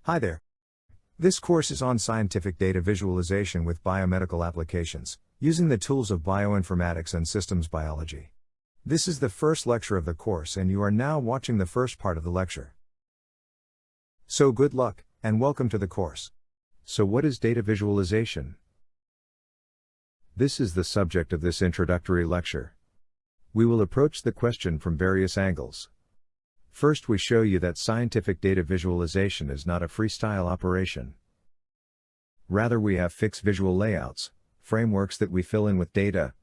Hi there. This course is on scientific data visualization with biomedical applications, using the tools of bioinformatics and systems biology. This is the first lecture of the course and you are now watching the first part of the lecture. So good luck, and welcome to the course. So what is data visualization? This is the subject of this introductory lecture. We will approach the question from various angles. First, we show you that scientific data visualization is not a freestyle operation. Rather, we have fixed visual layouts, frameworks that we fill in with data.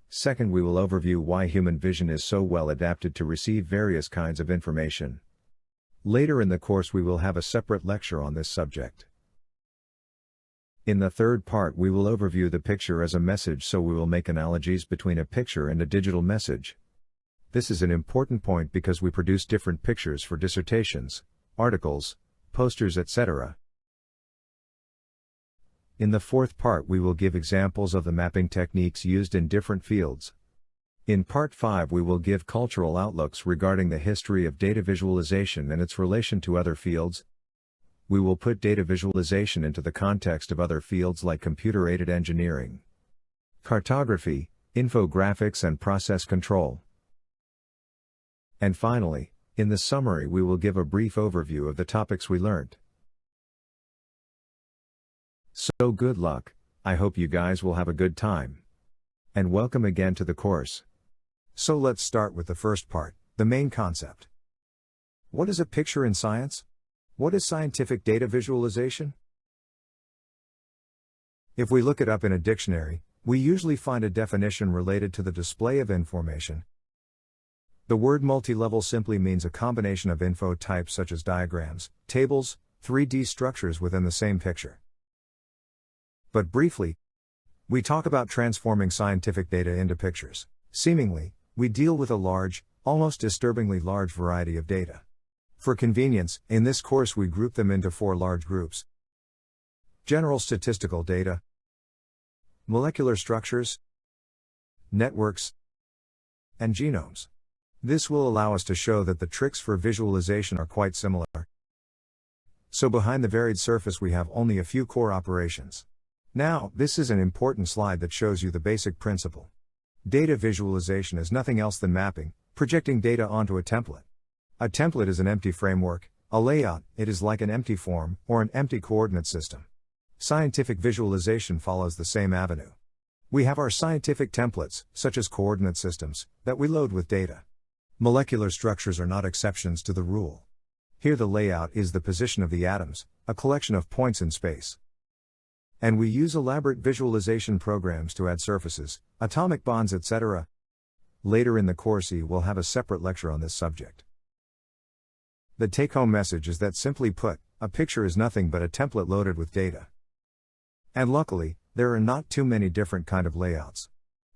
Second, we will overview why human vision is so well adapted to receive various kinds of information. Later in the course, we will have a separate lecture on this subject. In the third part, we will overview the picture as a message, so we will make analogies between a picture and a digital message. This is an important point because we produce different pictures for dissertations, articles, posters, etc. In the fourth part, we will give examples of the mapping techniques used in different fields. In part 5, we will give cultural outlooks regarding the history of data visualization and its relation to other fields. We will put data visualization into the context of other fields like computer-aided engineering, cartography, infographics, and process control. And finally, in the summary, we will give a brief overview of the topics we learned. So good luck, I hope you guys will have a good time. And welcome again to the course. So let's start with the first part, the main concept. What is a picture in science? What is scientific data visualization? If we look it up in a dictionary, we usually find a definition related to the display of information. The word multi-level simply means a combination of info types such as diagrams, tables, 3D structures within the same picture. But briefly, we talk about transforming scientific data into pictures. Seemingly, we deal with a large, almost disturbingly large variety of data. For convenience, in this course we group them into 4 large groups: general statistical data, molecular structures, networks, and genomes. This will allow us to show that the tricks for visualization are quite similar. So behind the varied surface we have only a few core operations. Now, this is an important slide that shows you the basic principle. Data visualization is nothing else than mapping, projecting data onto a template. A template is an empty framework, a layout. It is like an empty form, or an empty coordinate system. Scientific visualization follows the same avenue. We have our scientific templates, such as coordinate systems, that we load with data. Molecular structures are not exceptions to the rule. Here the layout is the position of the atoms, a collection of points in space. And we use elaborate visualization programs to add surfaces, atomic bonds, etc. Later in the course we'll have a separate lecture on this subject. The take-home message is that, simply put, a picture is nothing but a template loaded with data. And luckily, there are not too many different kind of layouts.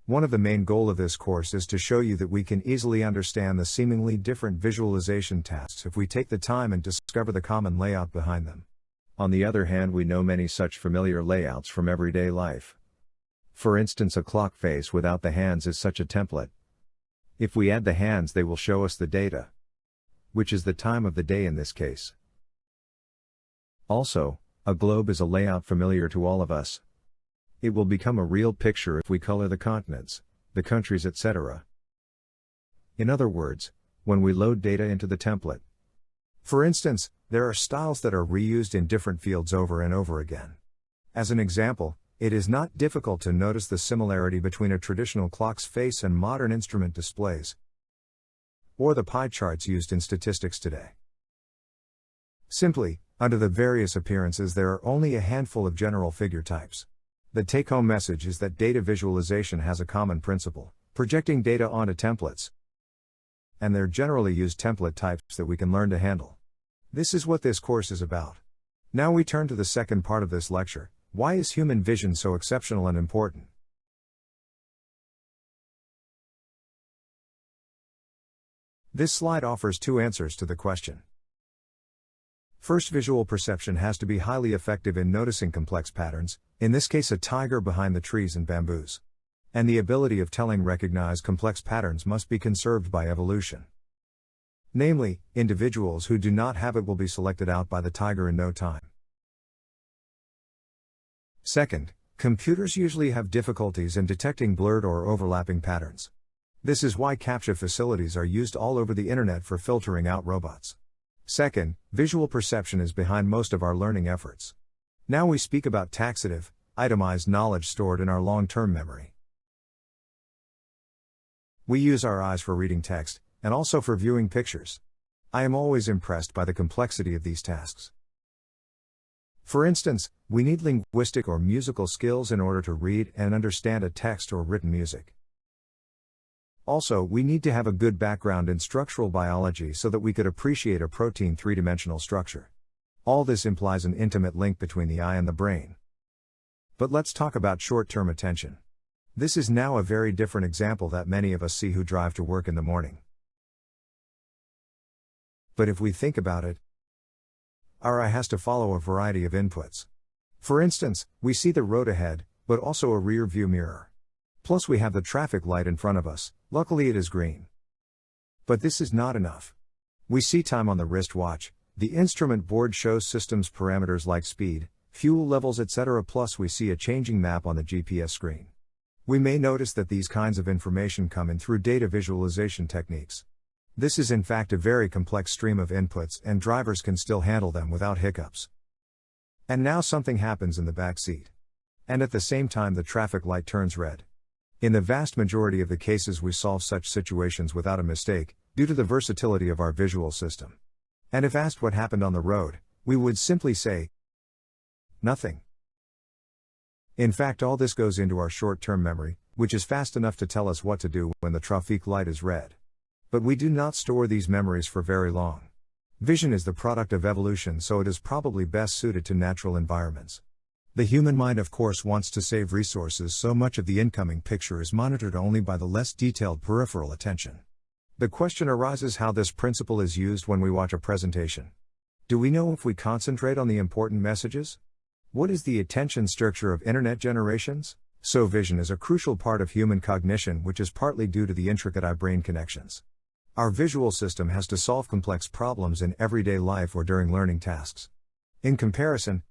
One of the main goals of this course is to show you that we can easily understand the seemingly different visualization tasks if we take the time and discover the common layout behind them. On the other hand, we know many such familiar layouts from everyday life. For instance, a clock face without the hands is such a template. If we add the hands, they will show us the data, which is the time of the day in this case. Also, a globe is a layout familiar to all of us. It will become a real picture if we color the continents, the countries, etc. In other words, when we load data into the template. For instance, there are styles that are reused in different fields over and over again. As an example, it is not difficult to notice the similarity between a traditional clock's face and modern instrument displays, or the pie charts used in statistics today. Simply, under the various appearances there are only a handful of general figure types. The take-home message is that data visualization has a common principle, projecting data onto templates. And they're generally used template types that we can learn to handle. This is what this course is about. Now we turn to the second part of this lecture: why is human vision so exceptional and important? This slide offers 2 answers to the question. First, visual perception has to be highly effective in noticing complex patterns, in this case a tiger behind the trees and bamboos. And the ability of telling recognized complex patterns must be conserved by evolution. Namely, individuals who do not have it will be selected out by the tiger in no time. Second, computers usually have difficulties in detecting blurred or overlapping patterns. This is why CAPTCHA facilities are used all over the internet for filtering out robots. Second, visual perception is behind most of our learning efforts. Now we speak about taxative, itemized knowledge stored in our long-term memory. We use our eyes for reading text, and also for viewing pictures. I am always impressed by the complexity of these tasks. For instance, we need linguistic or musical skills in order to read and understand a text or written music. Also, we need to have a good background in structural biology so that we could appreciate a protein three-dimensional structure. All this implies an intimate link between the eye and the brain. But let's talk about short-term attention. This is now a very different example that many of us see who drive to work in the morning. But if we think about it, our eye has to follow a variety of inputs. For instance, we see the road ahead, but also a rear view mirror. Plus we have the traffic light in front of us, luckily it is green. But this is not enough. We see time on the wristwatch, the instrument board shows systems parameters like speed, fuel levels etc. Plus we see a changing map on the GPS screen. We may notice that these kinds of information come in through data visualization techniques. This is in fact a very complex stream of inputs and drivers can still handle them without hiccups. And now something happens in the back seat. And at the same time the traffic light turns red. In the vast majority of the cases we solve such situations without a mistake, due to the versatility of our visual system. And if asked what happened on the road, we would simply say, nothing. In fact, all this goes into our short-term memory, which is fast enough to tell us what to do when the traffic light is red. But we do not store these memories for very long. Vision is the product of evolution, so it is probably best suited to natural environments. The human mind of course wants to save resources, so much of the incoming picture is monitored only by the less detailed peripheral attention. The question arises how this principle is used when we watch a presentation. Do we know if we concentrate on the important messages? What is the attention structure of internet generations? So vision is a crucial part of human cognition, which is partly due to the intricate eye-brain connections. Our visual system has to solve complex problems in everyday life or during learning tasks. In comparison,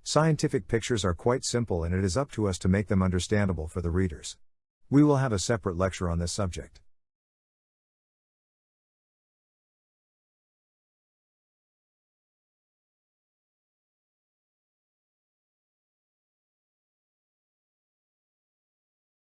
scientific pictures are quite simple and it is up to us to make them understandable for the readers. We will have a separate lecture on this subject.